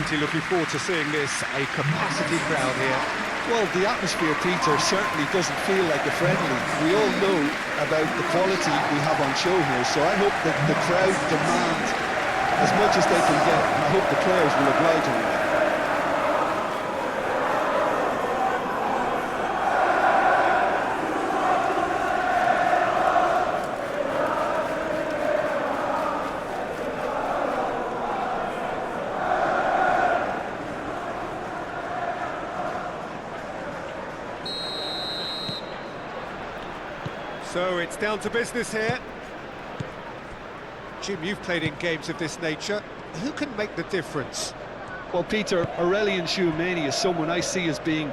Plenty looking forward to seeing this. A capacity crowd here. Well, the atmosphere, Peter, certainly doesn't feel like a friendly. We all know about the quality we have on show here, so I hope that the crowd demand as much as they can get, and I hope the players will oblige them. So it's down to business here. Jim, you've played in games of this nature. Who can make the difference? Well, Peter, Aurelien Tchouameni is someone I see as being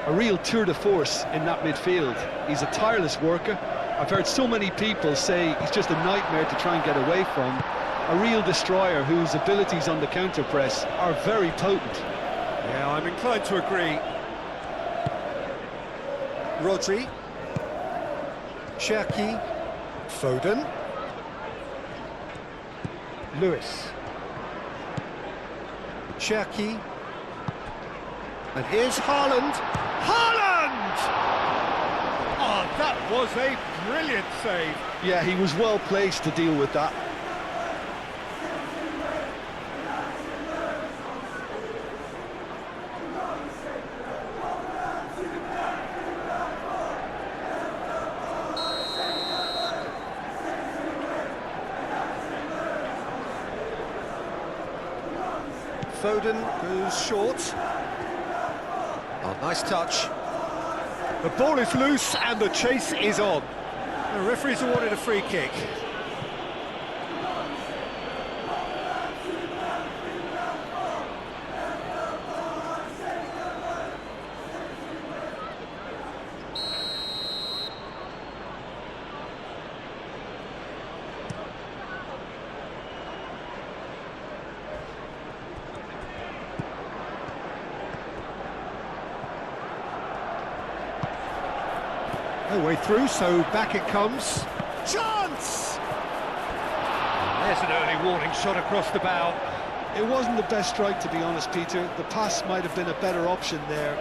a real tour de force in that midfield. He's a tireless worker. I've heard so many people say he's just a nightmare to try and get away from. A real destroyer whose abilities on the counter-press are very potent. Yeah, I'm inclined to agree. Rodri. Cherki. Foden. Lewis. Cherki. And here's Haaland. Haaland! Oh, that was a brilliant save. Yeah, he was well placed to deal with that. Foden goes short. Oh, nice touch. The ball is loose and the chase is on. The referee's awarded a free kick. No way through, so back it comes. Chance! There's an early warning shot across the bow. It wasn't the best strike, to be honest, Peter. The pass might have been a better option there.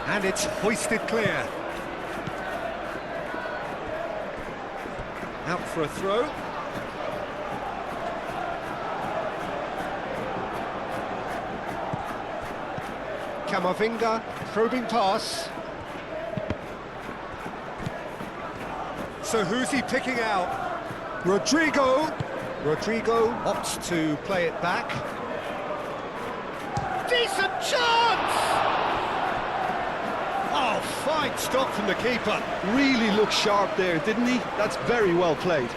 And it's hoisted clear. Out for a throw. Camavinga, probing pass. So who's he picking out? Rodrigo. Rodrigo opts to play it back. Decent chance! Oh, fine stop from the keeper. Really looked sharp there, didn't he? That's very well played.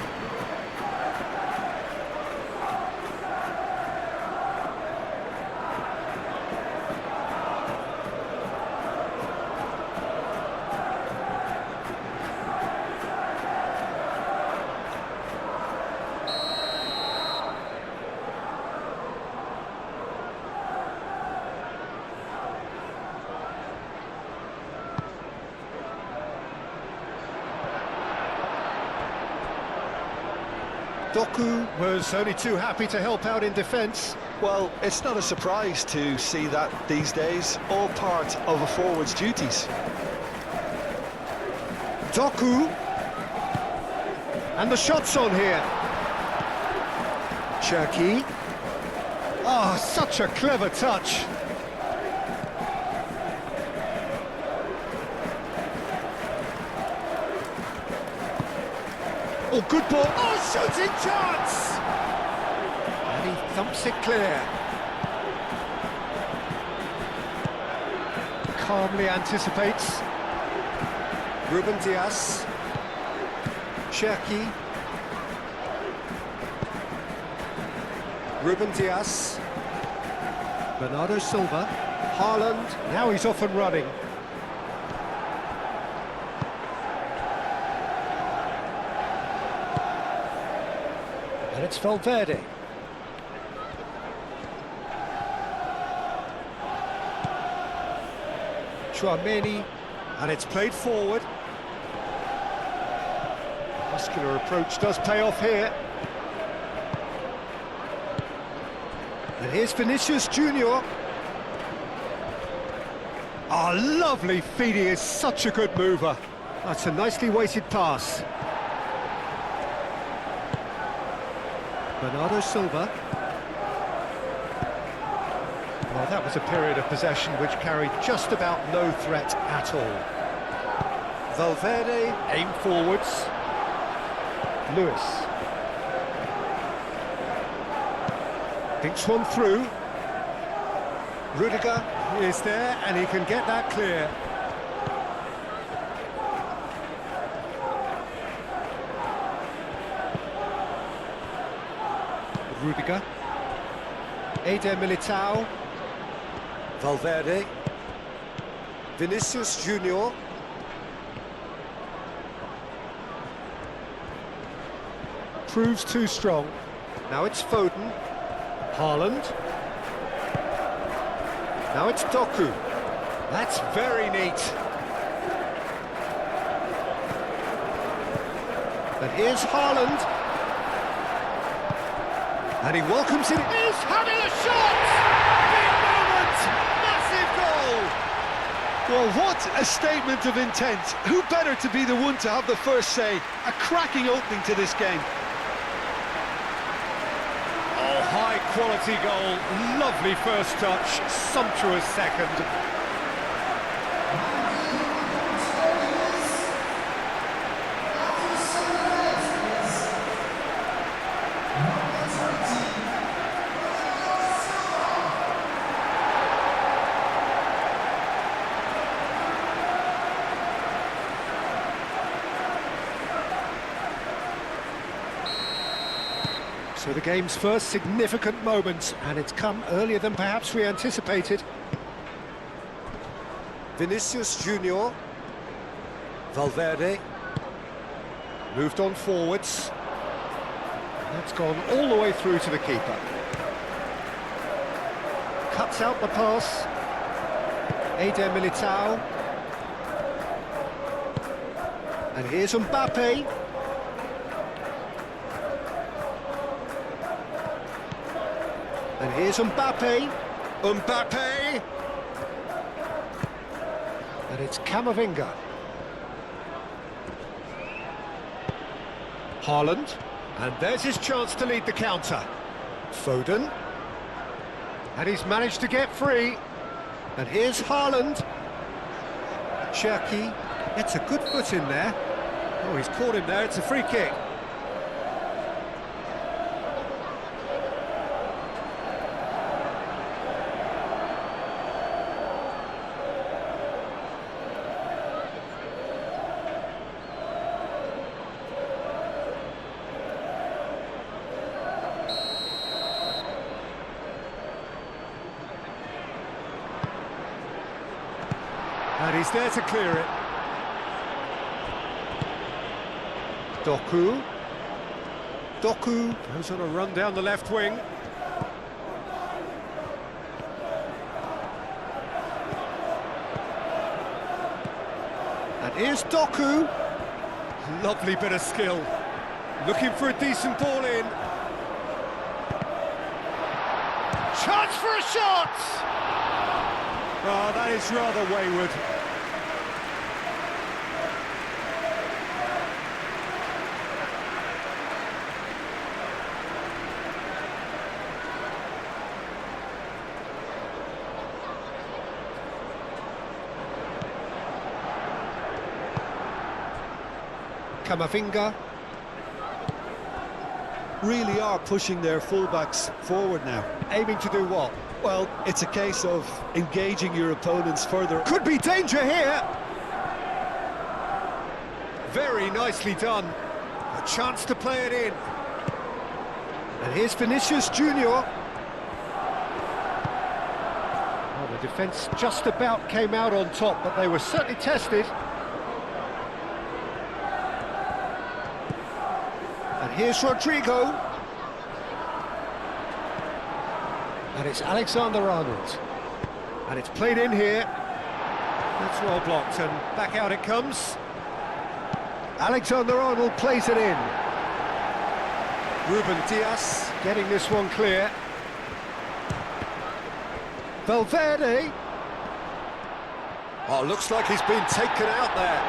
Doku was only too happy to help out in defence. Well, it's not a surprise to see that these days, all part of a forward's duties. Doku. And the shot's on here. Cherki. Oh, such a clever touch. Oh, good ball. Oh, shooting chance! And he thumps it clear. Calmly anticipates. Ruben Dias. Cherki. Ruben Dias. Bernardo Silva. Haaland. Now he's off and running. And it's Valverde. Tchouaméni, and it's played forward. Muscular approach does pay off here. And here's Vinicius Junior. Oh, lovely feed, he is such a good mover. That's a nicely weighted pass. Bernardo Silva. Well, that was a period of possession which carried just about no threat at all. Valverde, aim forwards. Lewis. Thinks one through. Rudiger is there, and he can get that clear. Rudiger. Eder Militao. Valverde. Vinicius Junior. Proves too strong. Now it's Foden. Haaland. Now it's Doku. That's very neat. And here's Haaland. And he welcomes it. He's having a shot! Big moment! Massive goal! Well, what a statement of intent. Who better to be the one to have the first say? A cracking opening to this game. Oh, high-quality goal. Lovely first touch. Sumptuous second. So the game's first significant moment, and it's come earlier than perhaps we anticipated. Vinicius Junior. Valverde. Moved on forwards. That's gone all the way through to the keeper. Cuts out the pass. Eder Militao. And here's Mbappe. And here's Mbappe. Mbappe! And it's Camavinga. Haaland. And there's his chance to lead the counter. Foden. And he's managed to get free. And here's Haaland. Cherki gets a good foot in there. Oh, he's caught him there. It's a free kick. And he's there to clear it. Doku. Doku goes on a run down the left wing. And here's Doku. Lovely bit of skill. Looking for a decent ball in. Chance for a shot! Oh, that is rather wayward. Camavinga. Really are pushing their fullbacks forward now. Aiming to do what? Well, it's a case of engaging your opponents further. Could be danger here. Very nicely done. A chance to play it in. And here's Vinicius Junior. Well, the defence just about came out on top, but they were certainly tested. And here's Rodrigo. And it's Alexander-Arnold. And it's played in here. That's well blocked, and back out it comes. Alexander-Arnold plays it in. Ruben Dias getting this one clear. Valverde. Oh, looks like he's been taken out there.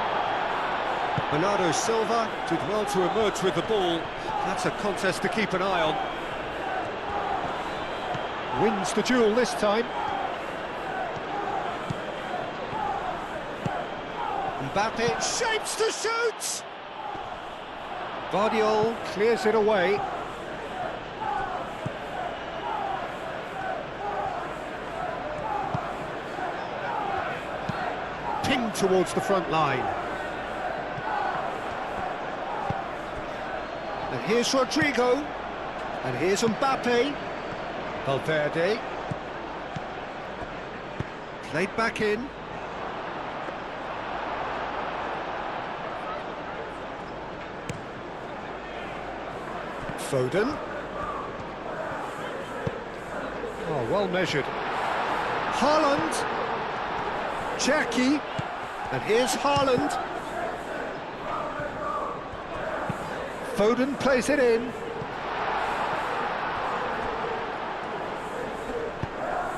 Bernardo Silva did well to emerge with the ball. That's a contest to keep an eye on. Wins the duel this time. Mbappe shapes to shoot! Vardiol clears it away. Pinged towards the front line. And here's Rodrigo. And here's Mbappe. Valverde. Played back in. Foden. Oh, well measured. Haaland. Jackie. And here's Haaland. Foden plays it in.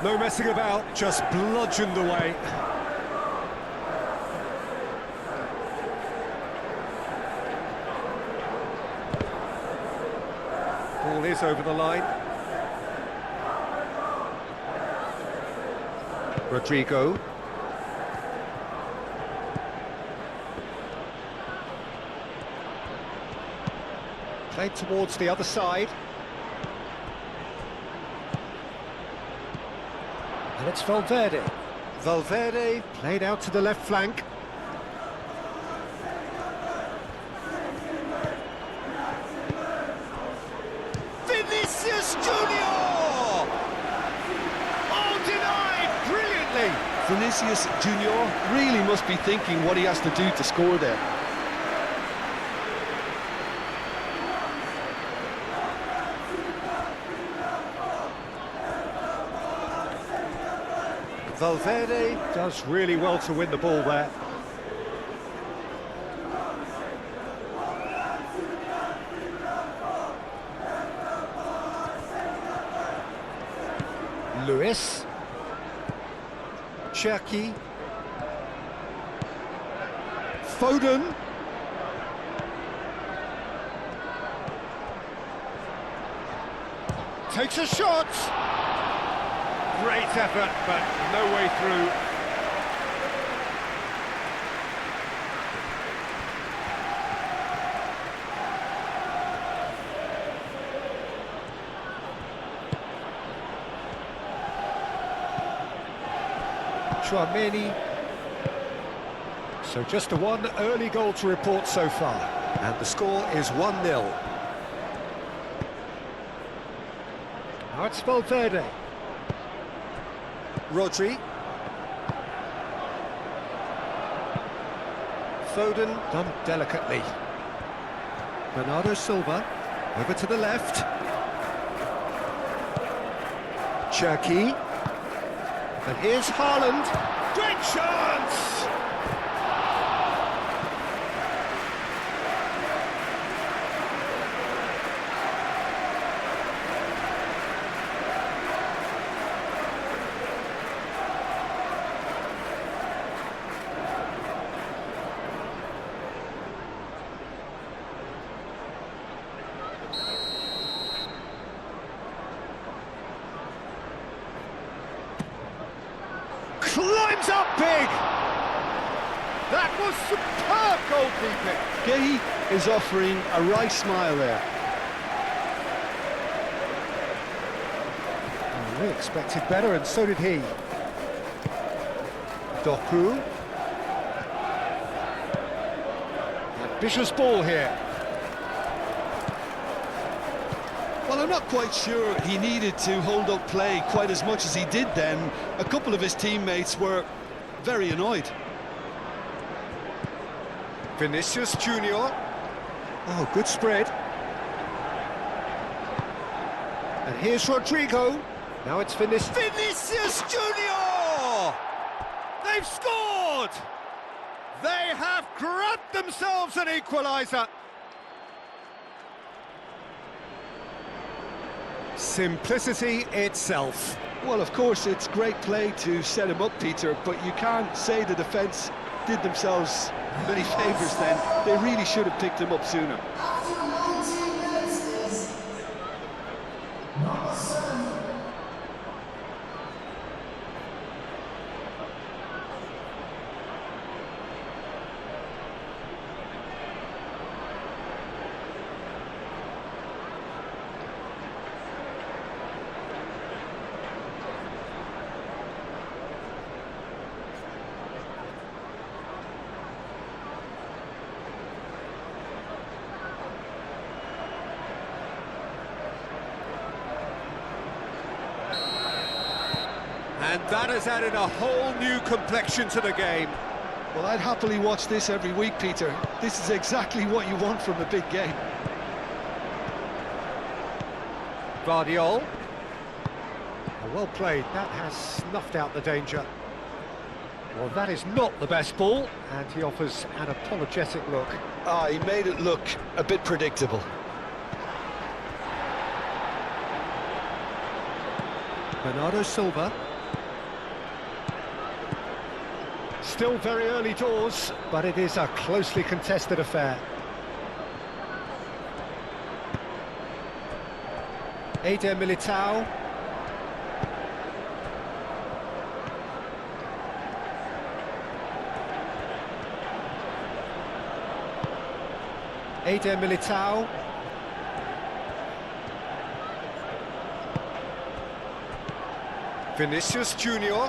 No messing about, just bludgeoned away. Ball is over the line. Rodrigo. Played towards the other side. And it's Valverde. Valverde played out to the left flank. Vinicius Junior! Oh, denied brilliantly! Vinicius Junior really must be thinking what he has to do to score there. Valverde does really well to win the ball there. Lewis. Cherki. Foden. Takes a shot. Great effort, but no way through. Chouameni. So just the one early goal to report so far, and the score is 1-0. Now it's Valverde. Rodri. Foden done delicately. Bernardo Silva over to the left. Cherki. And here's Haaland. Great chance! Climbs up big! That was superb goalkeeping! Gay is offering a right smile there. Oh, we expected better, and so did he. Doku. Ambitious ball here. Well, I'm not quite sure he needed to hold up play quite as much as he did then. A couple of his teammates were very annoyed. Vinicius Junior. Oh, good spread. And here's Rodrigo. Now it's Vinicius Junior! They've scored! They have grabbed themselves an equaliser. Simplicity itself. Well, of course, it's great play to set him up, Peter, but you can't say the defence did themselves many favours then. They really should have picked him up sooner. And that has added a whole new complexion to the game. Well, I'd happily watch this every week, Peter. This is exactly what you want from a big game. Guardiola. Well played, that has snuffed out the danger. Well, that is not the best ball, and he offers an apologetic look. He made it look a bit predictable. Bernardo Silva. Still very early doors, but it is a closely contested affair. Eder Militao. Eder Militao. Vinicius Junior.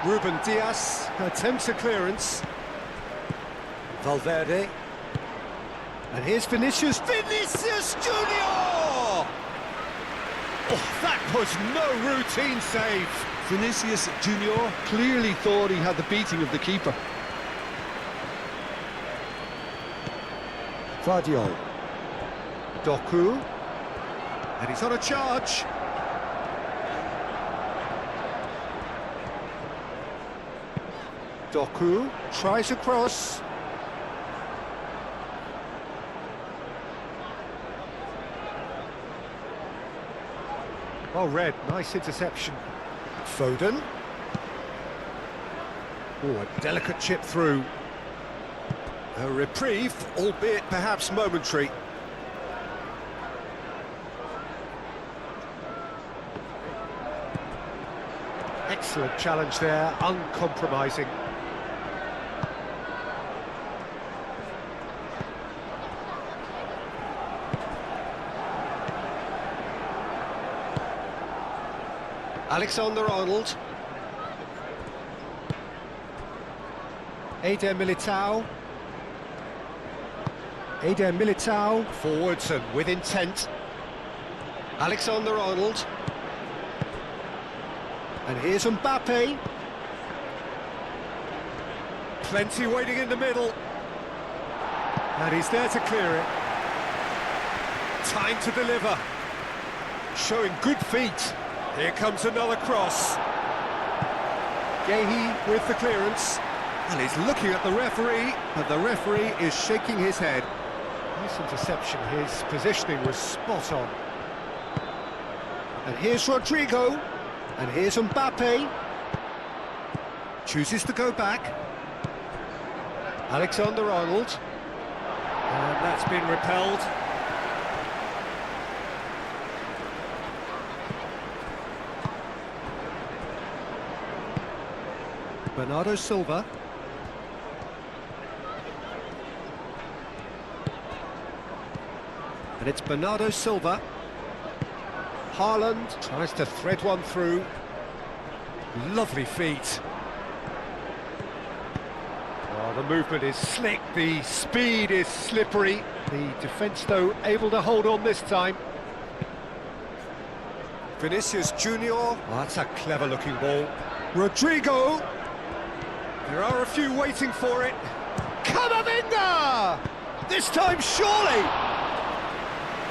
Ruben Dias attempts a clearance. Valverde. And here's Vinicius Junior! Oh, that was no routine save. Vinicius Junior clearly thought he had the beating of the keeper. Guardiola. Doku. And he's on a charge. Doku tries a cross. Well read, nice interception. Foden. Oh, a delicate chip through. A reprieve, albeit perhaps momentary. Excellent challenge there, uncompromising. Alexander-Arnold. Eder Militao. Eder Militao. Forwards and with intent. Alexander-Arnold. And here's Mbappe. Plenty waiting in the middle. And he's there to clear it. Time to deliver. Showing good feet. Here comes another cross. Gehi with the clearance. And he's looking at the referee, but the referee is shaking his head. Nice interception, his positioning was spot on. And here's Rodrigo. And here's Mbappe. Chooses to go back. Alexander-Arnold. And that's been repelled. Bernardo Silva. And it's Bernardo Silva. Haaland tries to thread one through. Lovely feet. Oh, the movement is slick, the speed is slippery. The defence, though, able to hold on this time. Vinicius Junior. Oh, that's a clever-looking ball. Rodrigo. There are a few waiting for it. Camavinga! This time, surely!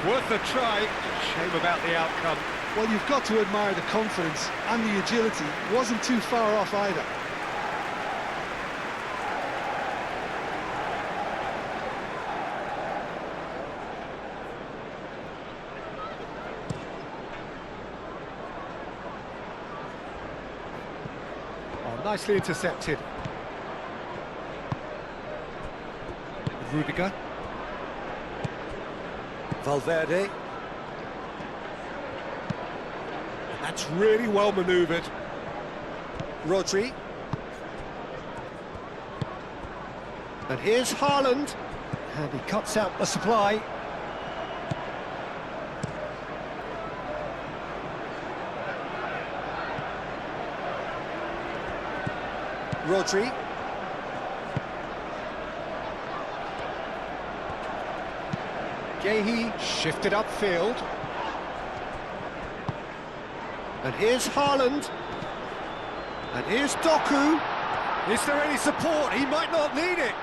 Worth a try. Shame about the outcome. Well, you've got to admire the confidence and the agility. Wasn't too far off either. Oh, nicely intercepted. Rudiger. Valverde. That's really well manoeuvred. Rodri. And here's Haaland. And he cuts out the supply. Rodri. Gehi shifted upfield. And here's Haaland. And here's Doku. Is there any support? He might not need it.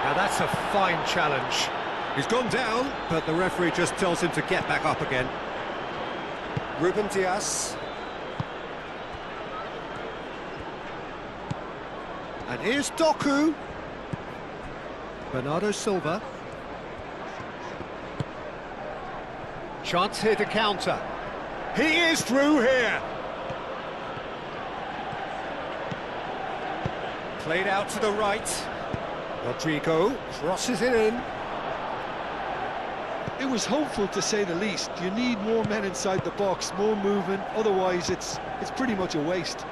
Now that's a fine challenge. He's gone down, but the referee just tells him to get back up again. Ruben Dias. And here's Doku. Bernardo Silva. Chance here to counter. He is through here. Played out to the right. Rodrigo crosses it in. It was hopeful, to say the least. You need more men inside the box, more movement, otherwise it's pretty much a waste.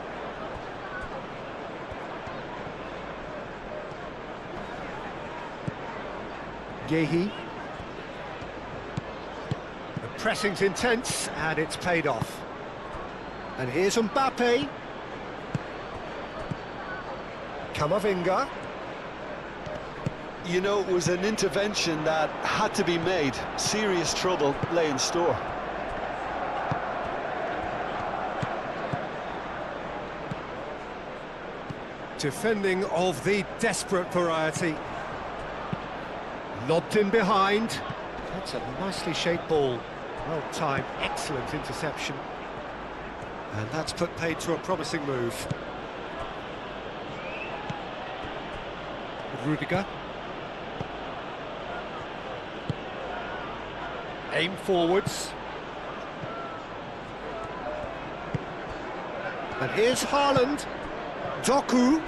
Gehi. The pressing's intense, and it's paid off. And here's Mbappe. Camavinga. You know, it was an intervention that had to be made. Serious trouble lay in store. Defending of the desperate variety. Lobbed in behind. That's a nicely shaped ball. Well timed, excellent interception. And that's put paid to a promising move. Rudiger. Aim forwards. And here's Haaland. Doku.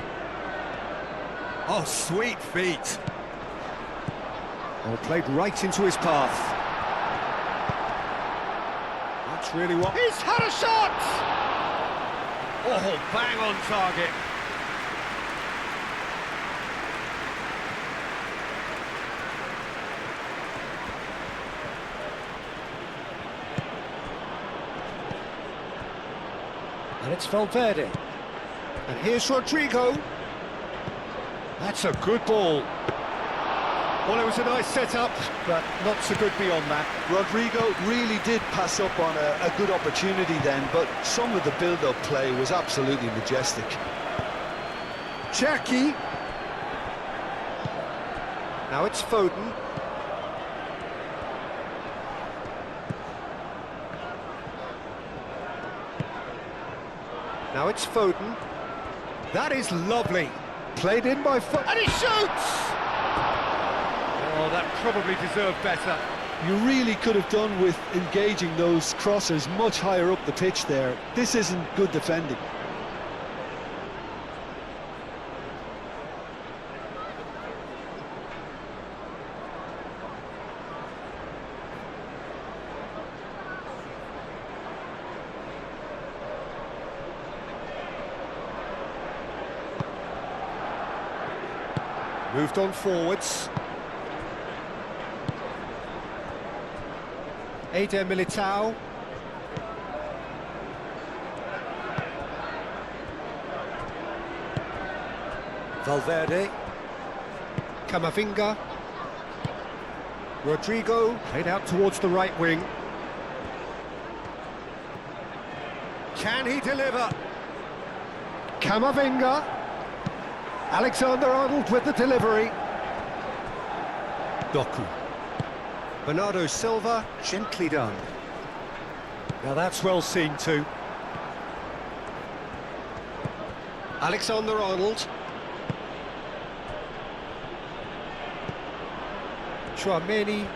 Oh, sweet feet. Oh, played right into his path. That's really what... He's had a shot! Oh, bang on target. And it's Valverde. And here's Rodrigo. That's a good ball. Well, it was a nice setup, but not so good beyond that. Rodrigo really did pass up on a good opportunity then, but some of the build-up play was absolutely majestic. Cherki. Now it's Foden. Now it's Foden. That is lovely. Played in by Foden. And he shoots! Oh, that probably deserved better. You really could have done with engaging those crossers much higher up the pitch there. This isn't good defending. Moved on forwards. Eder Militao. Valverde. Camavinga. Rodrigo played out towards the right wing. Can he deliver? Camavinga. Alexander-Arnold with the delivery. Doku. Bernardo Silva, gently done. Now that's well seen too. Alexander-Arnold. Tchouameni.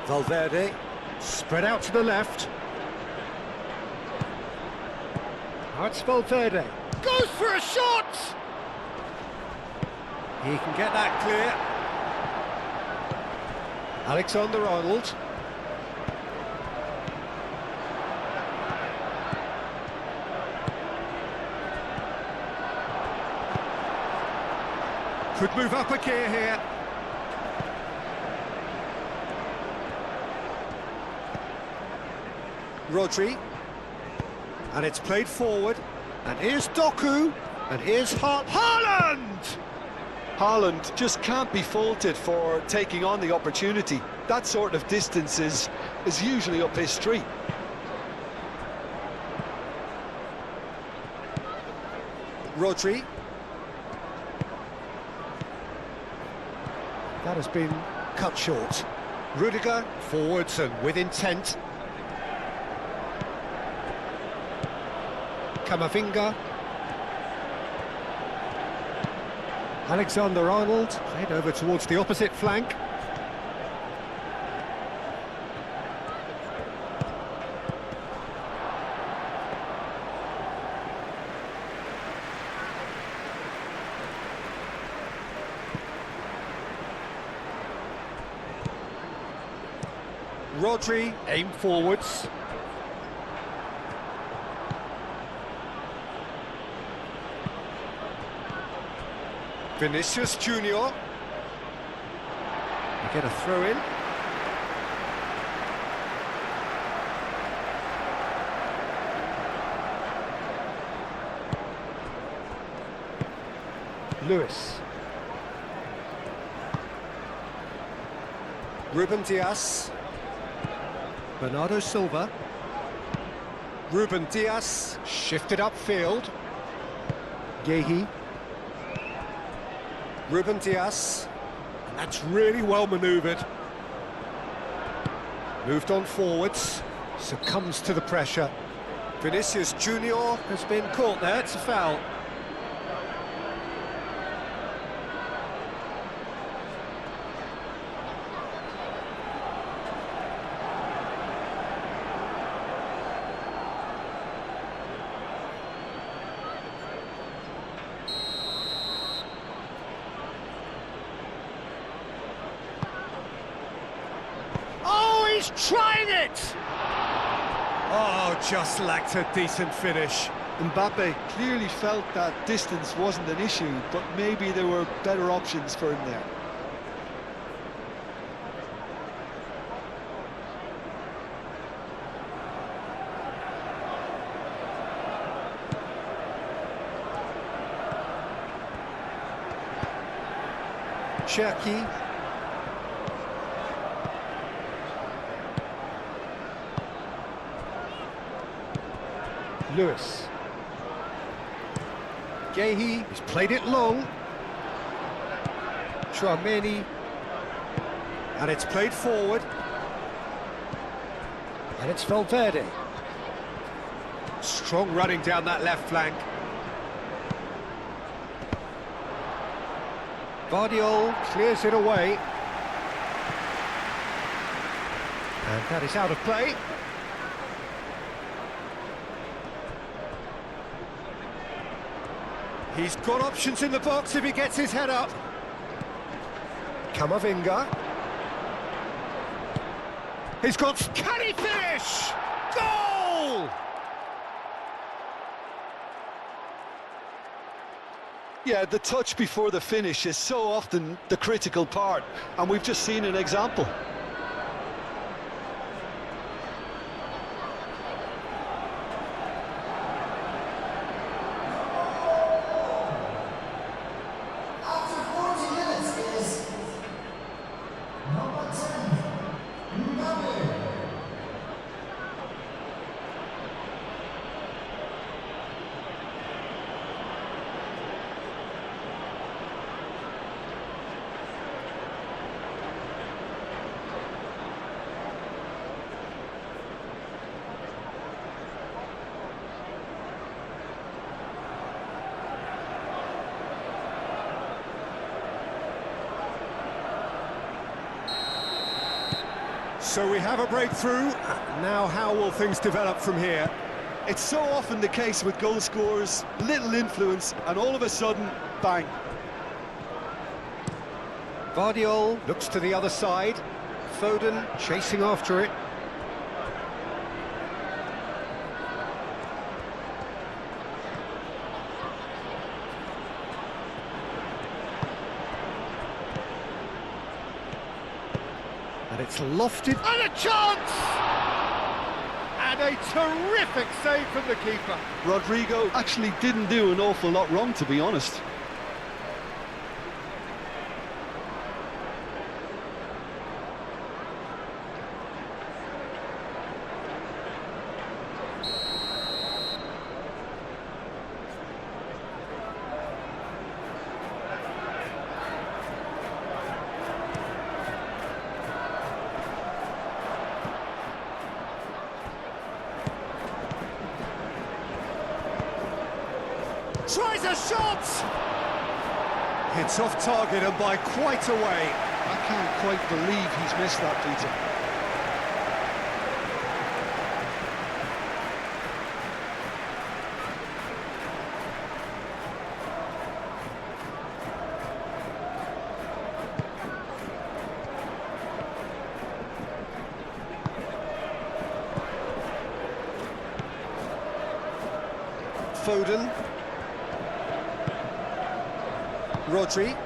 Valverde. Spread out to the left. Now it's Valverde. Goes for a shot! He can get that clear. Alexander-Arnold. Could move up a gear here. Rodri. And it's played forward. And here's Doku. And here's Haaland! Haaland just can't be faulted for taking on the opportunity. That sort of distance is usually up his street. Rodri. That has been cut short. Rudiger, forwards and with intent. Camavinga. Alexander-Arnold, played over towards the opposite flank. Rodri, aim forwards. Vinicius Junior. We get a throw in. Lewis. Ruben Dias. Bernardo Silva. Ruben Dias shifted upfield. Yehi. Ruben Dias. And that's really well manoeuvred. Moved on forwards. Succumbs to the pressure. Vinicius Junior has been caught there. It's a foul. He's trying it! Oh, just lacked a decent finish. Mbappe clearly felt that distance wasn't an issue, but maybe there were better options for him there. Cherki. Lewis. Yehi, he's played it long. Tchouameni. And it's played forward. And it's Valverde. Strong running down that left flank. Vardiol clears it away. And that is out of play. He's got options in the box if he gets his head up. Camavinga. He's got... Can he finish? Goal! Yeah, the touch before the finish is so often the critical part, and we've just seen an example. So we have a breakthrough. Now how will things develop from here? It's so often the case with goal scorers, little influence, and all of a sudden, bang. Vardiol looks to the other side. Foden chasing after it. And it's lofted. And a chance! And a terrific save from the keeper. Rodrigo actually didn't do an awful lot wrong, to be honest. Tries a shot! It's off target and by quite a way. I can't quite believe he's missed that, Peter. Foden. Rodri.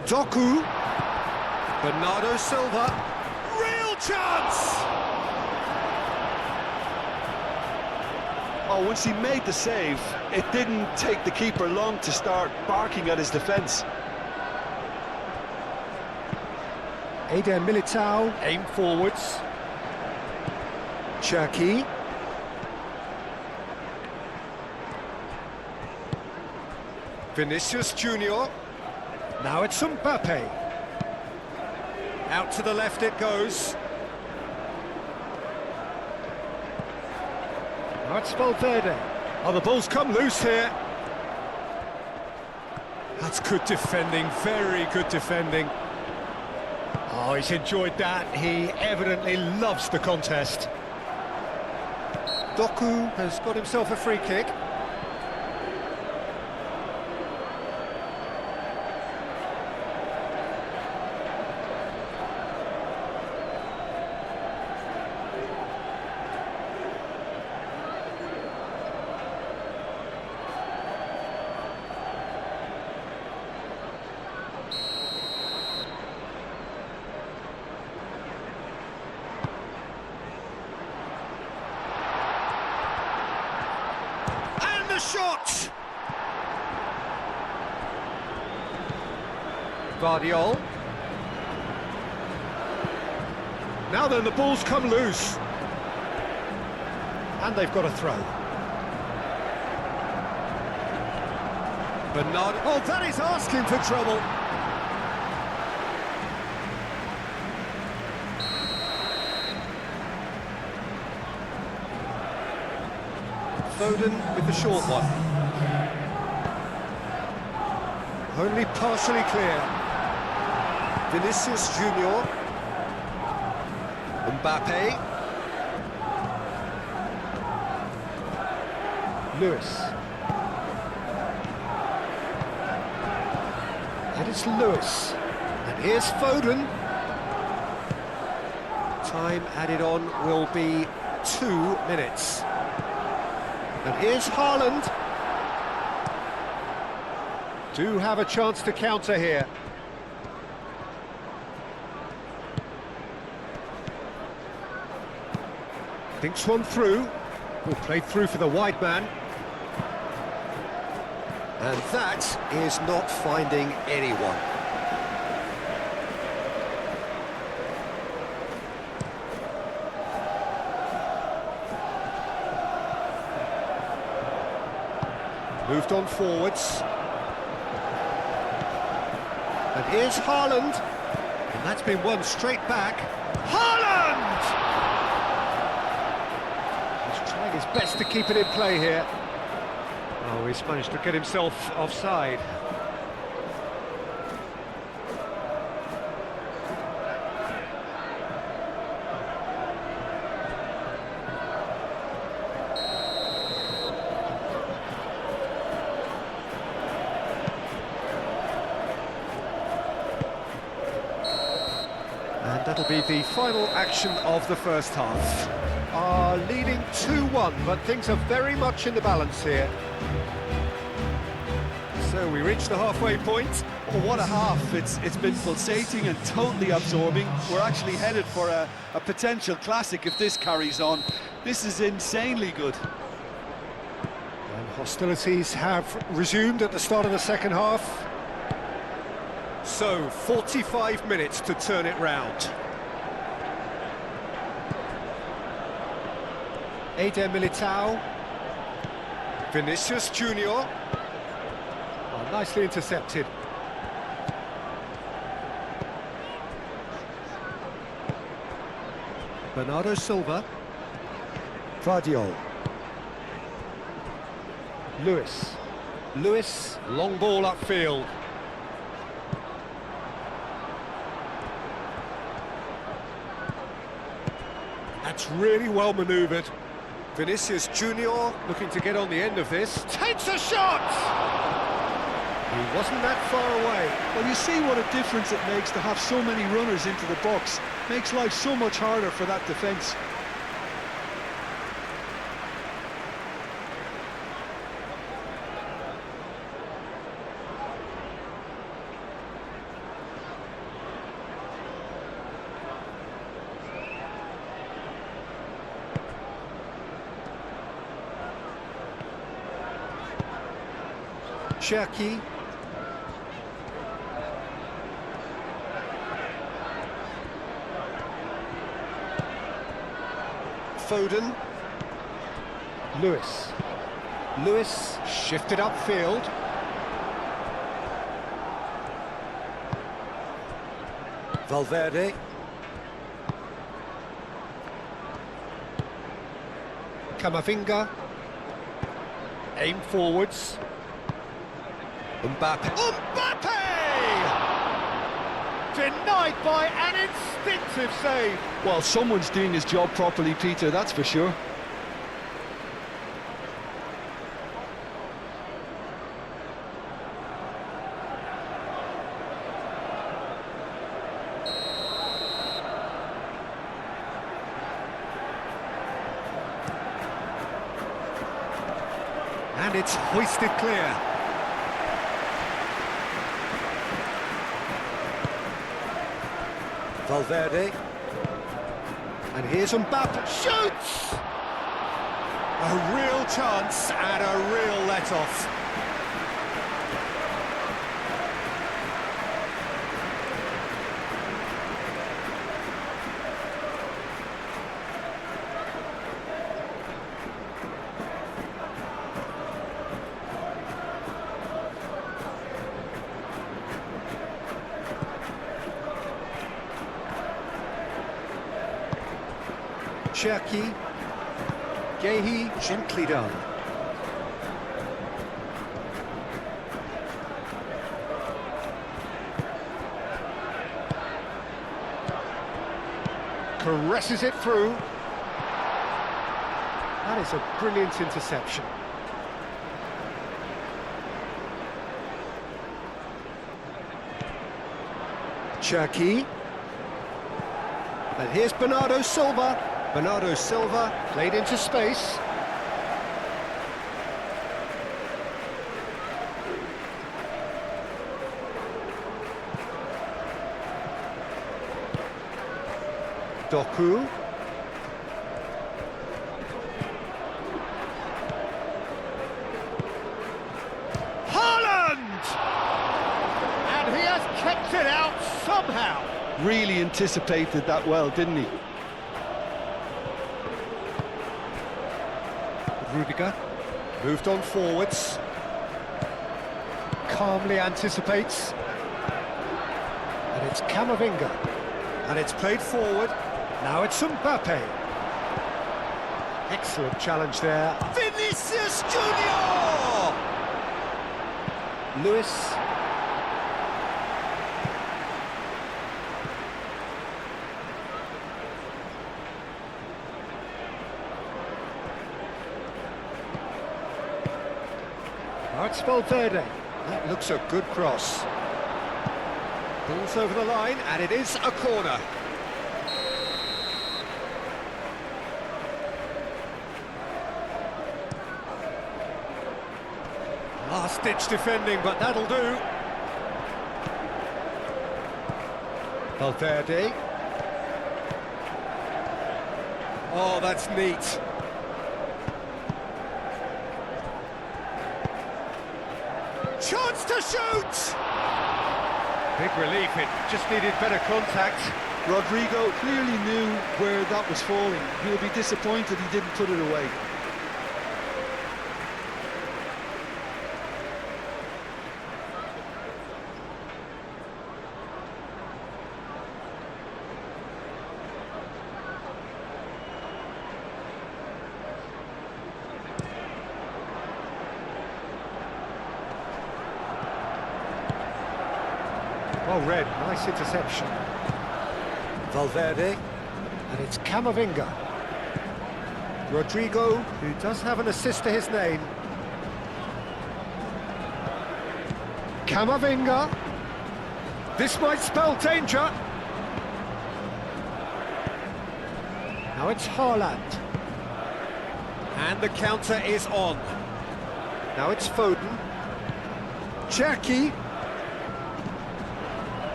Doku. Bernardo Silva. Real chance! Oh, once he made the save, it didn't take the keeper long to start barking at his defence. Eder Militao. Aim forwards. Cherki. Vinicius Junior. Now it's Mbappe. Out to the left it goes. Now it's Valverde. Oh, the ball's come loose here. That's good defending, very good defending. Oh, he's enjoyed that. He evidently loves the contest. Doku has got himself a free kick. Shot! Vardiol. Now then, the ball's come loose. And they've got a throw. Bernardo. Oh, that is asking for trouble. Foden with the short one. Only partially clear. Vinicius Junior. Mbappe. Lewis. And it's Lewis. And here's Foden. Time added on will be 2 minutes. And here's Haaland. Do have a chance to counter here. Thinks one through. Will play through for the wide man. And that is not finding anyone. Moved on forwards. And here's Haaland. And that's been won straight back. Haaland! He's trying his best to keep it in play here. Oh, he's managed to get himself offside. And that'll be the final action of the first half. Are leading 2-1, but things are very much in the balance here. So we reach the halfway point. Oh, what a half. It's been pulsating and totally absorbing. We're actually headed for a potential classic if this carries on. This is insanely good. And hostilities have resumed at the start of the second half. So, 45 minutes to turn it round. Eder Militao. Vinicius Junior. Oh, nicely intercepted. Bernardo Silva. Vardiol. Lewis, long ball upfield. That's really well manoeuvred. Vinicius Junior looking to get on the end of this. Takes a shot! He wasn't that far away. Well, you see what a difference it makes to have so many runners into the box. Makes life so much harder for that defence. Cherki. Foden. Lewis shifted upfield. Valverde. Camavinga. Aim forwards. Mbappe. Denied by an instinctive save. Well, someone's doing his job properly, Peter, that's for sure. And it's hoisted clear. Valverde. And here's Mbappe. Shoots! A real chance and a real let-off. Cherki. Gehi, gently done. Caresses it through. That is a brilliant interception. Cherki. And here's Bernardo Silva. Bernardo Silva played into space. Doku. Haaland! And he has kept it out somehow. Really anticipated that well, didn't he? Rudiger moved on forwards, calmly anticipates, and it's Camavinga, and it's played forward, now it's Mbappe. Excellent challenge there. Vinicius Junior! Lewis. Now it's Valverde. That looks a good cross. Ball's over the line, and it is a corner. Last-ditch defending, but that'll do. Valverde. Oh, that's neat. Chance to shoot! Big relief, it just needed better contact. Rodrigo clearly knew where that was falling. He'll be disappointed he didn't put it away. Well read, nice interception. Valverde, and it's Camavinga. Rodrigo, who does have an assist to his name. Camavinga. This might spell danger. Now it's Haaland. And the counter is on. Now it's Foden. Cherki.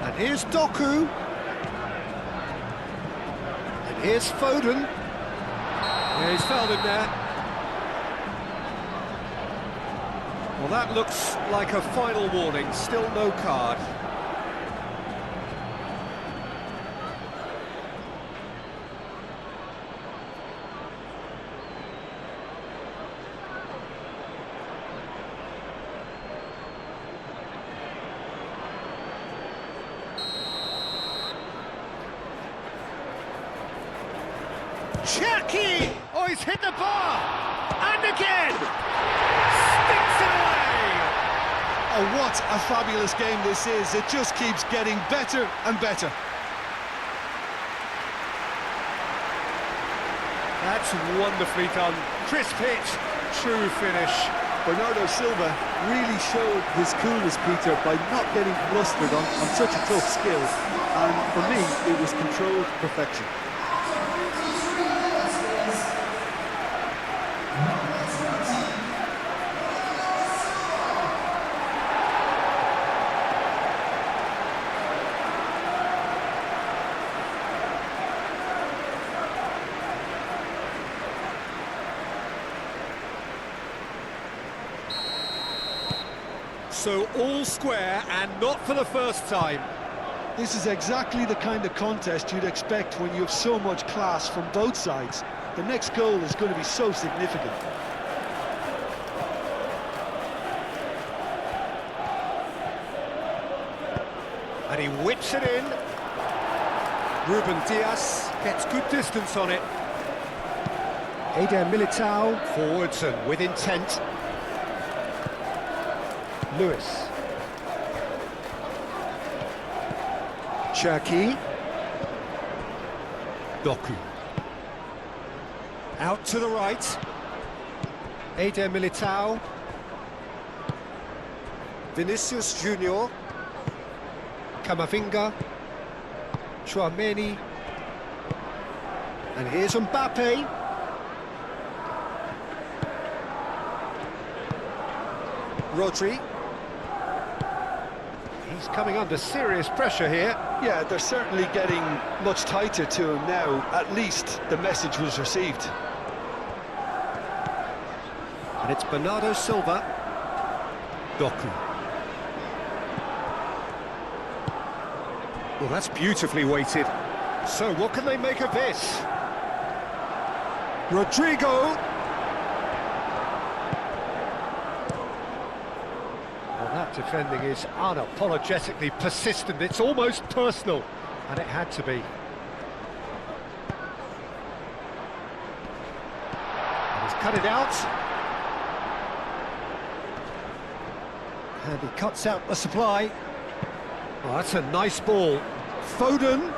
And here's Doku. And here's Foden. Yeah, he's fouled him there. Well, that looks like a final warning. Still no card. Cherki! Oh, he's hit the bar! And again! Sticks it away! Oh, what a fabulous game this is. It just keeps getting better and better. That's wonderfully done. Crisp hit, true finish. Bernardo Silva really showed his coolness, Peter, by not getting flustered on such a tough skill. And for me, it was controlled perfection. So all square, and not for the first time. This is exactly the kind of contest you'd expect when you have so much class from both sides. The next goal is going to be so significant. And he whips it in. Ruben Dias gets good distance on it. Eder Militao forwards and with intent. Lewis. Cherki. Doku. Out to the right. Eder Militao. Vinicius Junior. Camavinga. Chouameni. And here's Mbappe. Rodri. He's coming under serious pressure here. Yeah, they're certainly getting much tighter to him now. At least the message was received. And it's Bernardo Silva. Doku. Well, that's beautifully weighted. So what can they make of this? Rodrigo. Well, that defending is unapologetically persistent. It's almost personal, and it had to be. And he's cut it out. And he cuts out the supply. Oh, that's a nice ball. Foden.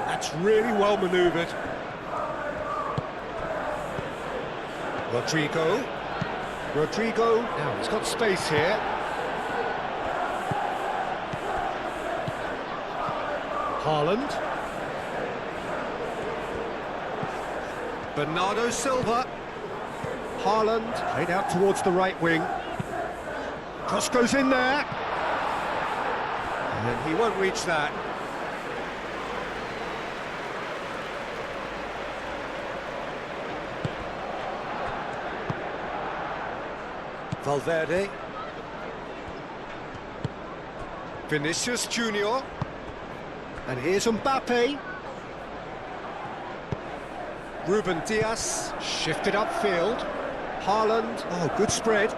That's really well manoeuvred. Rodrigo. Rodrigo. Now he's got space here. Haaland. Bernardo Silva. Haaland, played out towards the right wing. Cross goes in there. And he won't reach that. Valverde. Vinicius Junior. And here's Mbappe. Ruben Dias, shifted upfield. Haaland, oh, good spread.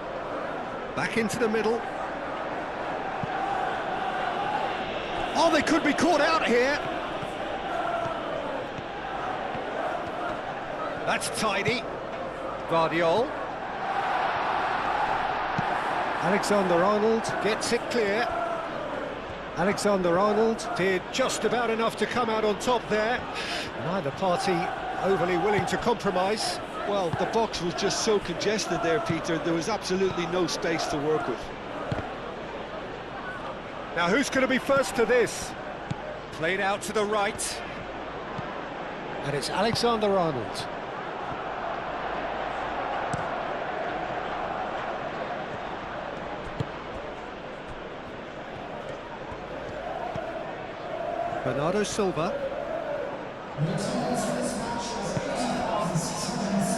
Back into the middle. Oh, they could be caught out here. That's tidy. Guardiola. Alexander-Arnold gets it clear. Alexander-Arnold did just about enough to come out on top there. Neither party overly willing to compromise. Well, the box was just so congested there, Peter. There was absolutely no space to work with. Now who's going to be first to this? Played out to the right. And it's Alexander-Arnold. Bernardo Silva.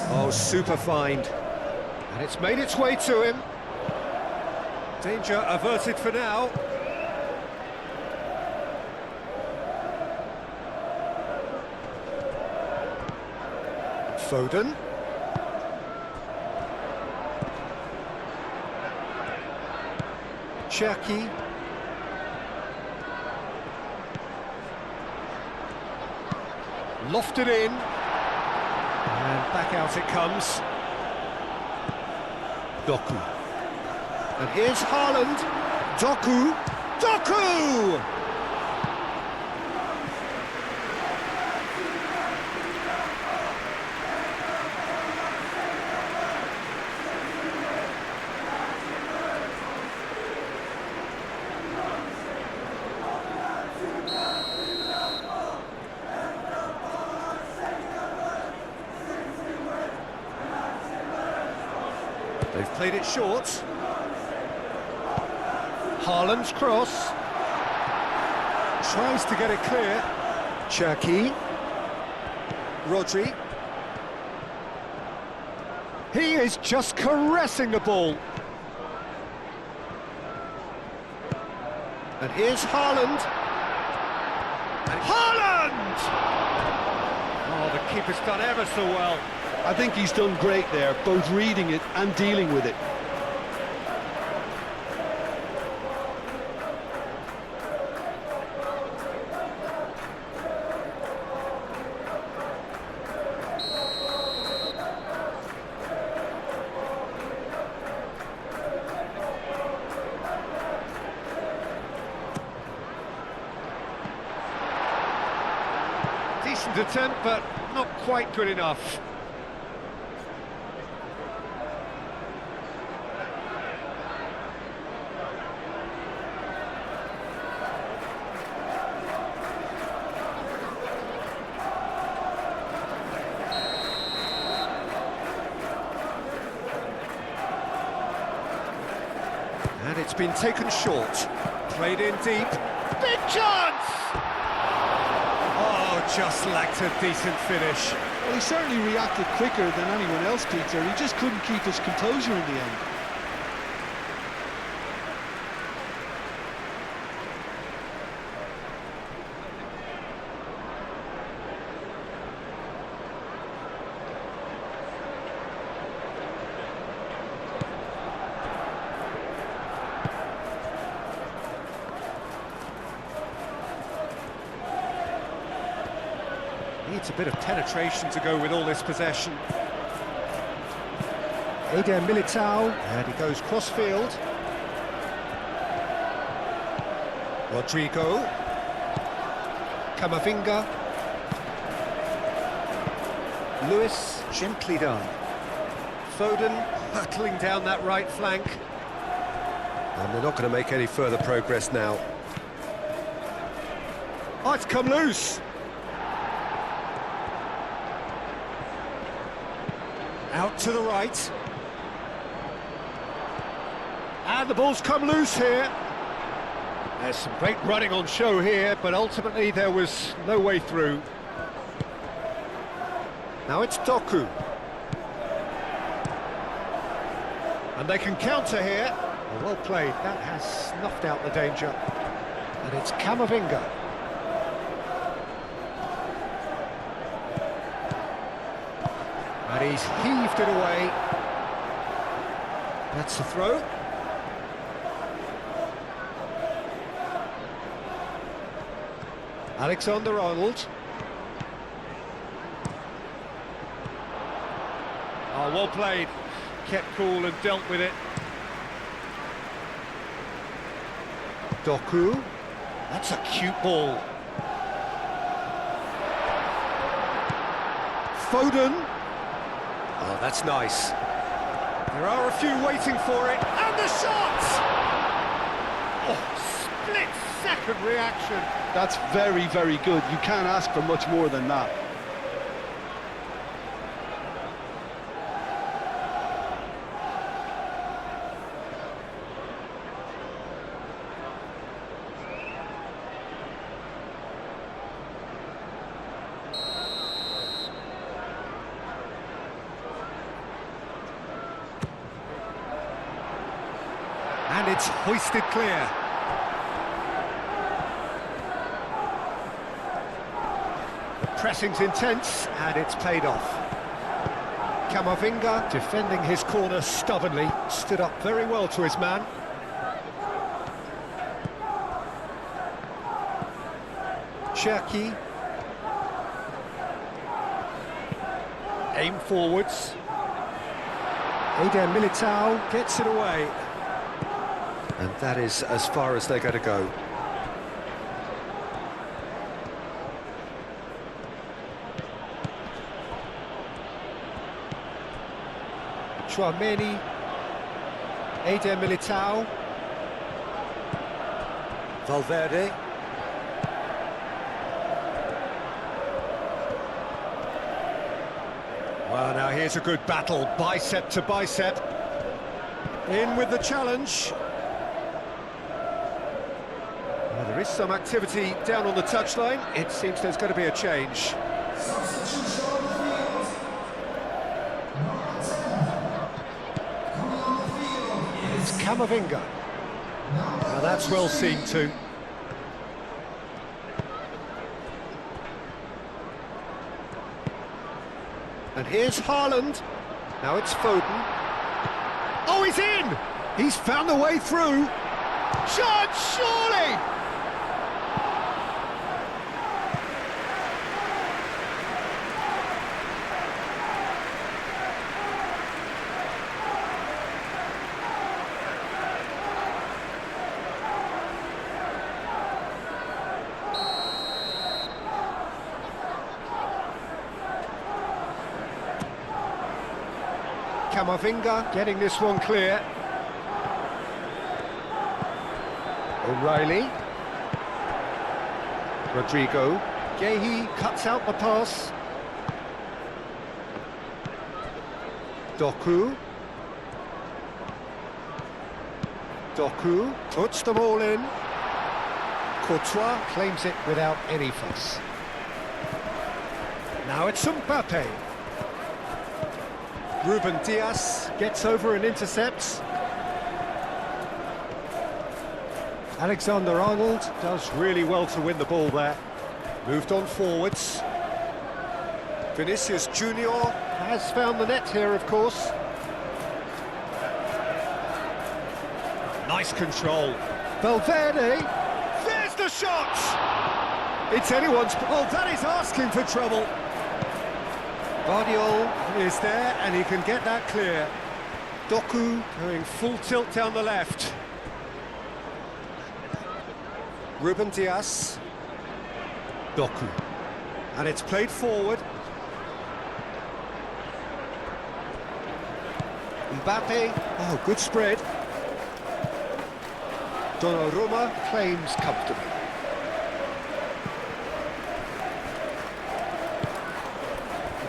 Oh, super find. And it's made its way to him. Danger averted for now. Foden. Cherki. Lofted in. And back out it comes. Doku. And here's Haaland. Doku. Doku! They've played it short. Haaland's cross. Tries to get it clear. Cherki. Rodri. He is just caressing the ball. And here's Haaland. And Haaland! Oh, the keeper's done ever so well. I think he's done great there, both reading it and dealing with it. Decent attempt, but not quite good enough. And it's been taken short. Played in deep. Big chance! Oh, just lacked a decent finish. Well, he certainly reacted quicker than anyone else, Peter. He just couldn't keep his composure in the end. Needs a bit of penetration to go with all this possession. Eder Militao, and he goes cross-field. Rodrigo. Camavinga. Lewis, gently done. Foden, battling down that right flank. And they're not going to make any further progress now. Oh, it's come loose. Out to the right. And the ball's come loose here. There's some great running on show here, but ultimately there was no way through. Now it's Doku. And they can counter here. Well played, that has snuffed out the danger. And it's Camavinga. And he's heaved it away. That's the throw. Alexander-Arnold. Oh, well played. Kept cool and dealt with it. Doku. That's a cute ball. Foden. Oh, that's nice. There are a few waiting for it. And the shot! Oh, split-second reaction. That's very, very good. You can't ask for much more than that. And it's hoisted clear. The pressing's intense, and it's paid off. Camavinga, defending his corner stubbornly, stood up very well to his man. Cherki. Aim forwards. Eder Militao gets it away. And that is as far as they're going to go. Chouameni. Eder Militao. Valverde. Well, now here's a good battle, bicep to bicep. In with the challenge. Well, there is some activity down on the touchline. It seems there's going to be a change. It's Camavinga. Now that's well seen too. And here's Haaland. Now it's Foden. Oh, he's in! He's found a way through. Shot, surely! Camavinga getting this one clear. O'Reilly. Rodrigo. Gehi cuts out the pass. Doku. Doku puts them all in. Courtois claims it without any fuss. Now it's Mbappe. Ruben Dias gets over and intercepts. Alexander-Arnold does really well to win the ball there. Moved on forwards. Vinicius Junior has found the net here, of course. Nice control. Valverde. There's the shot! It's anyone's... Oh, that is asking for trouble. Guardiol is there, and he can get that clear. Doku going full tilt down the left. Ruben Dias. Doku. And it's played forward. Mbappe. Oh, good spread. Donnarumma claims comfortably.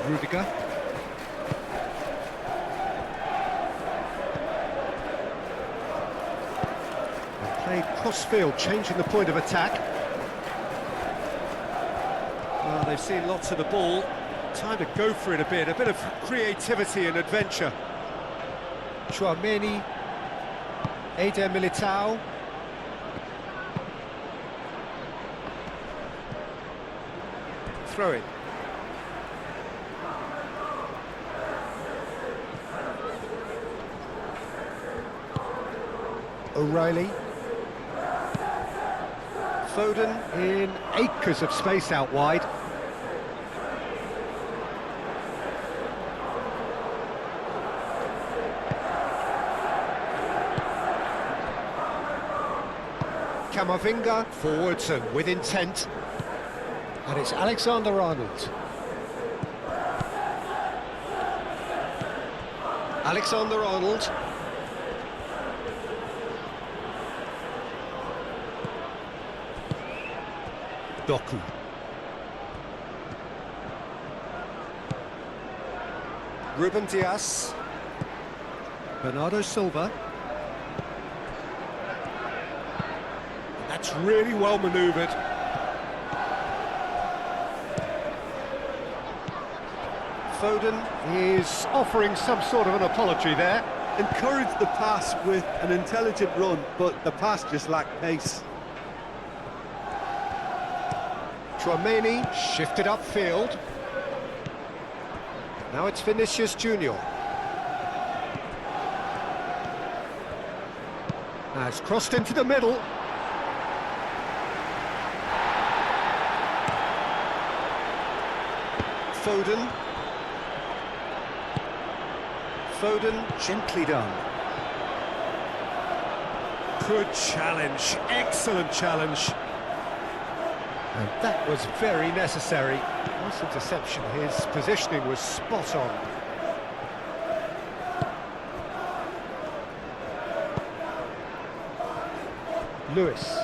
Rudiger. Played cross-field, changing the point of attack. Well, they've seen lots of the ball. Time to go for it a bit of creativity and adventure. Chouameni, Eder Militao. Throw it. O'Reilly. Foden in acres of space out wide. Camavinga forwards and with intent. And it's Alexander-Arnold. Alexander-Arnold. Doku. Ruben Dias. Bernardo Silva. That's really well manoeuvred. Foden is offering some sort of an apology there. Encouraged the pass with an intelligent run, but the pass just lacked pace. Chouameni shifted upfield. Now it's Vinicius Junior. Has crossed into the middle. Foden. Foden, gently done. Good challenge, excellent challenge. And that was very necessary. Nice interception, his positioning was spot on. Lewis.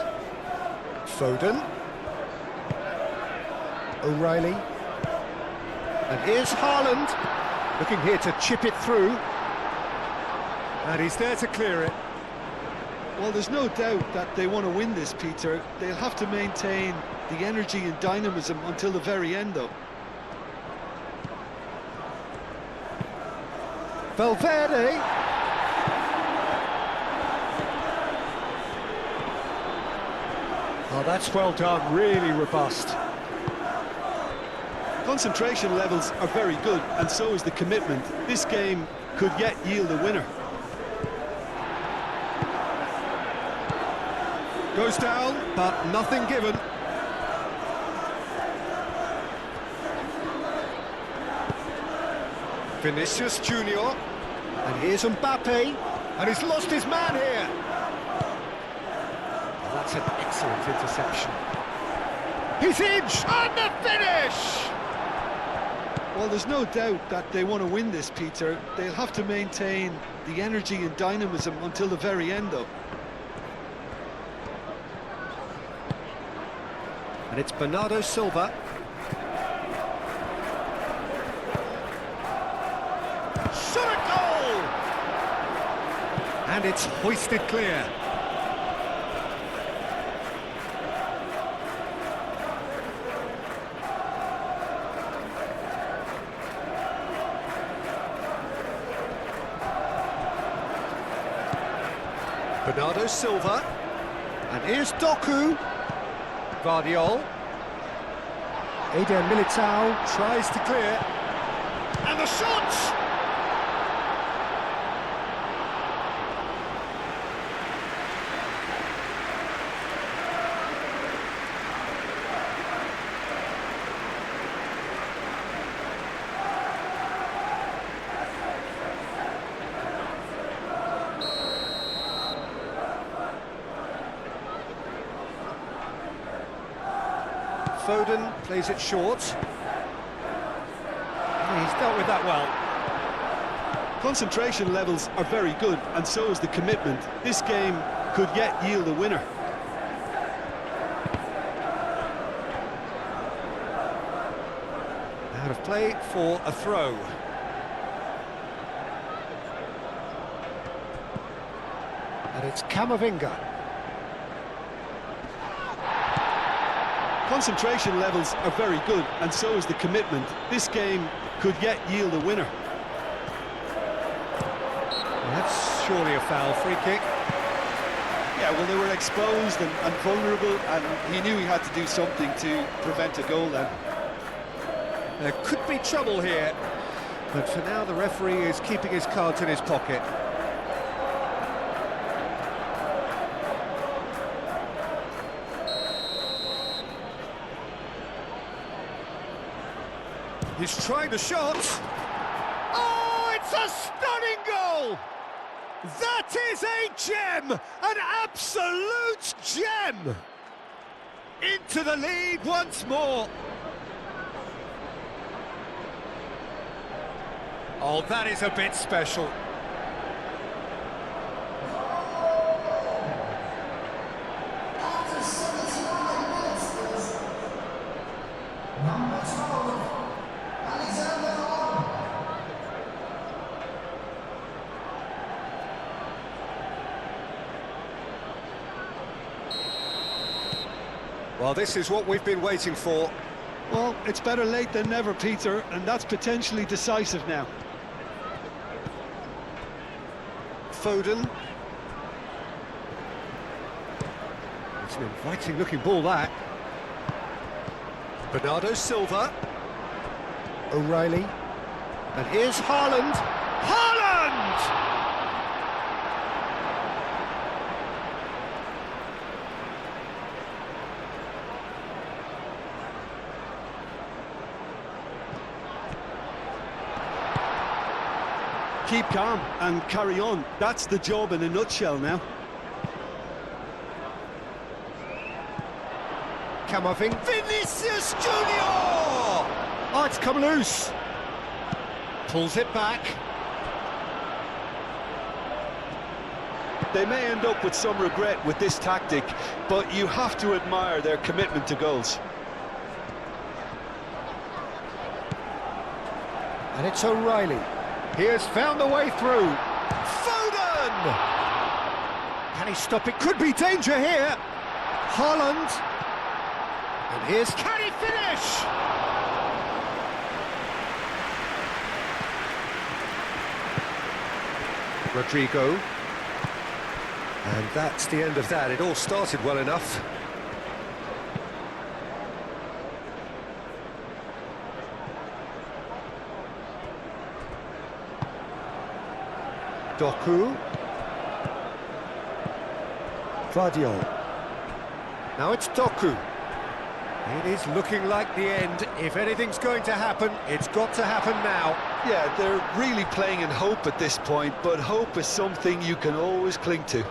Foden. O'Reilly. And here's Haaland, looking here to chip it through. And he's there to clear it. Well, there's no doubt that they want to win this, Peter. They'll have to maintain the energy and dynamism until the very end, though. Valverde. Oh, that's well done, really robust. Concentration levels are very good, and so is the commitment. This game could yet yield a winner. Goes down, but nothing given. Vinicius Junior. And here's Mbappe. And he's lost his man here. Oh, that's an excellent interception. He's in! And the finish! Well, there's no doubt that they want to win this, Peter. They'll have to maintain the energy and dynamism until the very end, though. And it's Bernardo Silva. Shot a goal! And it's hoisted clear. Bernardo Silva. And here's Doku. Guardiol. Eder Militao tries to clear. And the shot! Foden plays it short. He's dealt with that well. Concentration levels are very good, and so is the commitment. This game could yet yield a winner. Out of play for a throw. And it's Camavinga. concentration levels are very good, and so is the commitment. This game could yet yield a winner. That's surely a foul. Free kick. Yeah, well, they were exposed and vulnerable, and he knew he had to do something to prevent a goal then. There could be trouble here, but for now the referee is keeping his cards in his pocket. He's trying the shot. Oh, it's a stunning goal! That is a gem! An absolute gem! Into the lead once more. Oh, that is a bit special. Well, this is what we've been waiting for. Well, it's better late than never, Peter, and that's potentially decisive now. Foden. It's an inviting-looking ball, that. Bernardo Silva. O'Reilly. And here's Haaland. Haaland! Keep calm and carry on. That's the job in a nutshell now. Camavinga. Vinicius Junior! Oh, it's come loose. Pulls it back. They may end up with some regret with this tactic, but you have to admire their commitment to goals. And it's O'Reilly. He has found the way through. Foden! Can he stop it? Could be danger here. Haaland. And here's... Can he finish? Rodrigo. And that's the end of that. It all started well enough. Doku. Vardiol. Now it's Doku. It is looking like the end. If anything's going to happen, it's got to happen now. Yeah, they're really playing in hope at this point, but hope is something you can always cling to.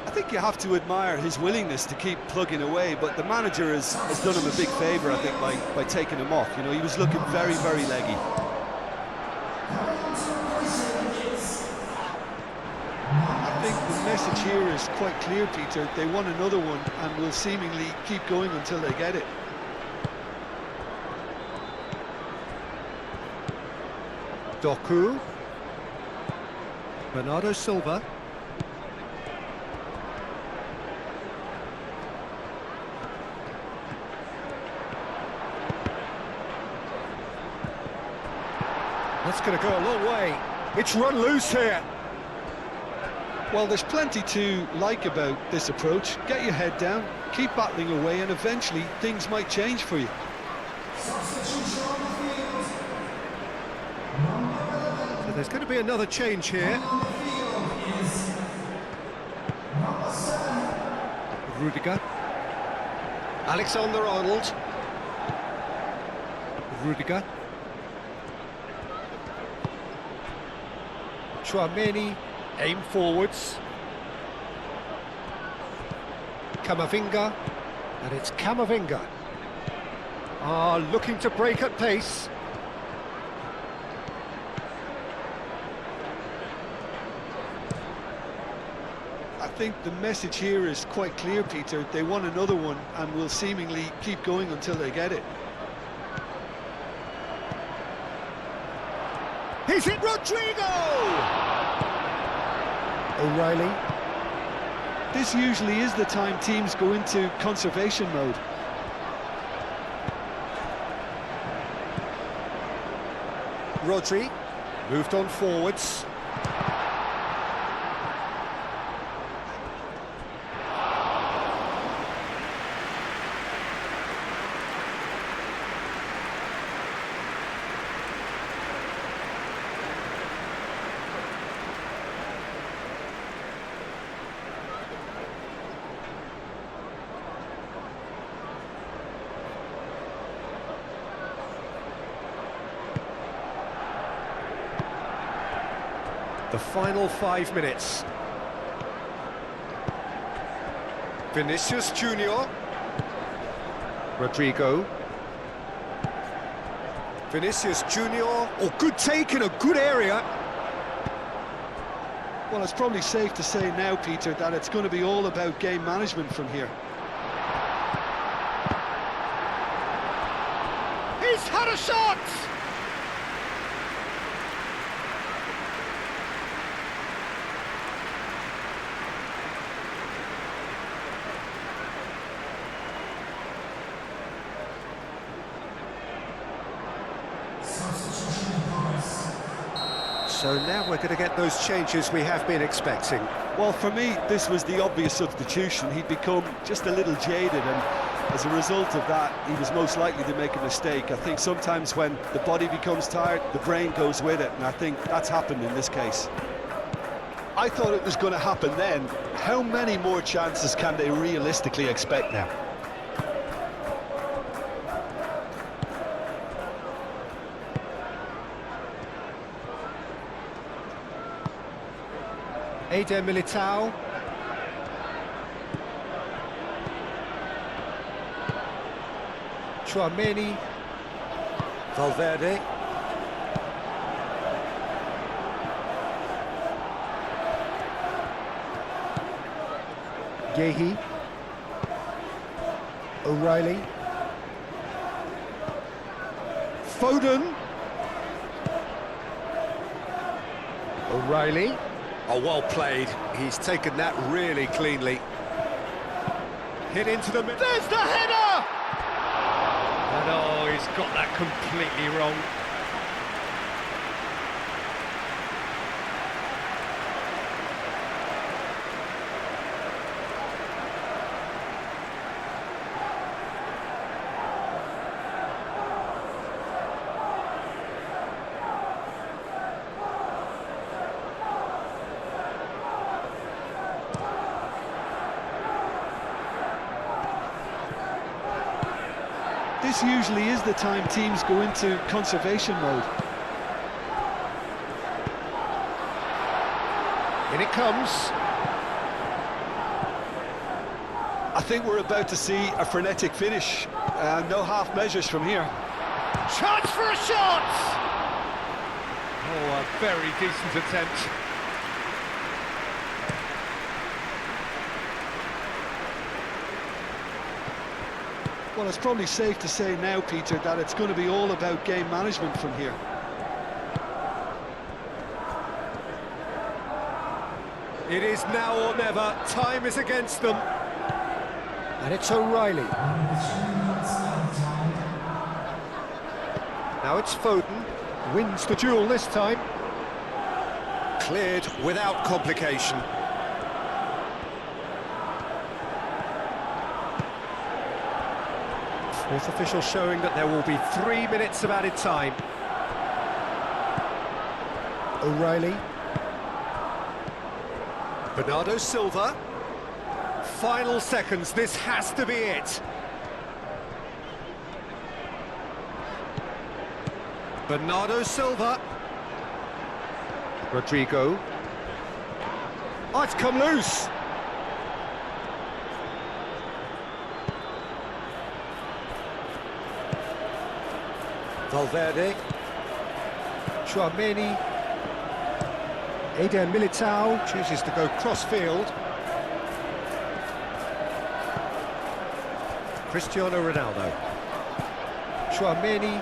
I think you have to admire his willingness to keep plugging away, but the manager has done him a big favour, I think, by taking him off. You know, he was looking very, very leggy. I think the message here is quite clear, Peter. They want another one and will seemingly keep going until they get it. Doku. Bernardo Silva. That's going to go a long way. It's run loose here. Well, there's plenty to like about this approach. Get your head down, keep battling away, and eventually things might change for you. So there's going to be another change here. Rudiger. Alexander-Arnold. Rudiger. Tchouaméni, aim forwards. Camavinga, and it's Camavinga. Looking to break at pace. I think the message here is quite clear, Peter. They want another one and will seemingly keep going until they get it. He's hit Rodrigo! O'Reilly. This usually is the time teams go into conservation mode. Rodri moved on forwards. The final 5 minutes. Vinicius Junior. Rodrigo. Vinicius Junior. Oh, good take in a good area. Well, it's probably safe to say now, Peter, that it's going to be all about game management from here. He's had a shot! So now we're going to get those changes we have been expecting. Well, for me, this was the obvious substitution. He'd become just a little jaded, and as a result of that, he was most likely to make a mistake. I think sometimes when the body becomes tired, the brain goes with it, and I think that's happened in this case. I thought it was going to happen then. How many more chances can they realistically expect now? Eder Militao. Chouameni. Valverde. Gehi. O'Reilly. Foden. O'Reilly. Oh, well played. He's taken that really cleanly. Hit into the middle. There's the header! And oh, he's got that completely wrong. This usually is the time teams go into conservation mode. In it comes. I think we're about to see a frenetic finish. No half measures from here. Chance for a shot! Oh, a very decent attempt. Well, it's probably safe to say now, Peter, that it's going to be all about game management from here. It is now or never. Time is against them. And it's O'Reilly. Now it's Foden. Wins the duel this time. Cleared without complication. Fourth official showing that there will be 3 minutes of added time. O'Reilly. Bernardo Silva. Final seconds, this has to be it. Bernardo Silva. Rodrigo. Oh, it's come loose. Valverde. Chouameni. Eder Militao chooses to go cross-field. Cristiano Ronaldo. Chouameni.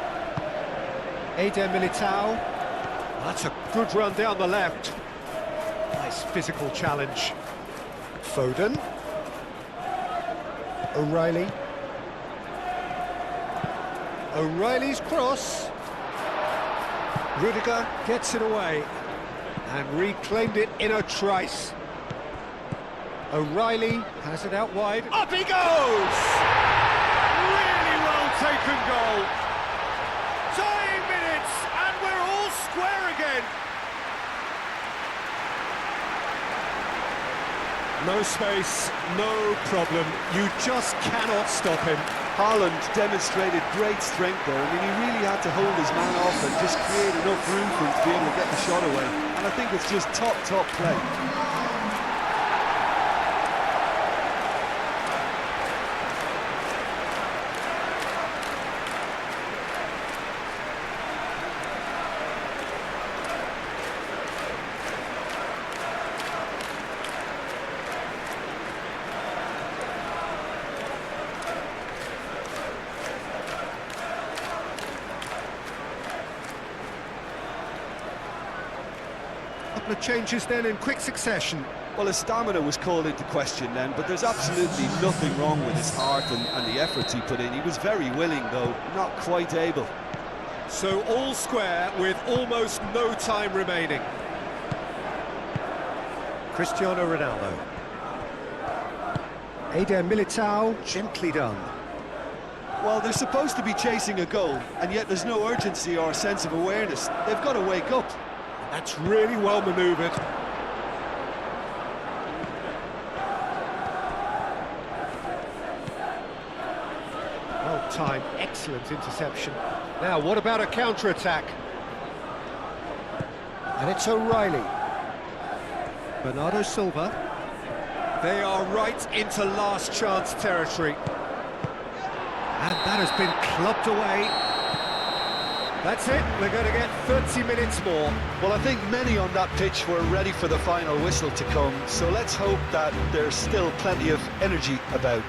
Eder Militao. That's a good run down the left. Nice physical challenge. Foden. O'Reilly. O'Reilly's cross. Rudiger gets it away and reclaimed it in a trice. O'Reilly has it out wide. Up he goes! Really well taken goal. Tying minutes, and we're all square again. No space, no problem. You just cannot stop him. Haaland demonstrated great strength there. I mean, he really had to hold his man off and just create enough room for him to be able to get the shot away. And I think it's just top play. Couple of changes then in quick succession. Well, his stamina was called into question then, but there's absolutely nothing wrong with his heart and the efforts he put in. He was very willing, though, not quite able. So all square with almost no time remaining. Cristiano Ronaldo. Eder Militao, gently done. Well, they're supposed to be chasing a goal, and yet there's no urgency or sense of awareness. They've got to wake up. That's really well manoeuvred. Well timed, excellent interception. Now, what about a counter-attack? And it's O'Reilly. Bernardo Silva. They are right into last chance territory. And that has been clubbed away. That's it, we're going to get 30 minutes more. Well, I think many on that pitch were ready for the final whistle to come, so let's hope that there's still plenty of energy about.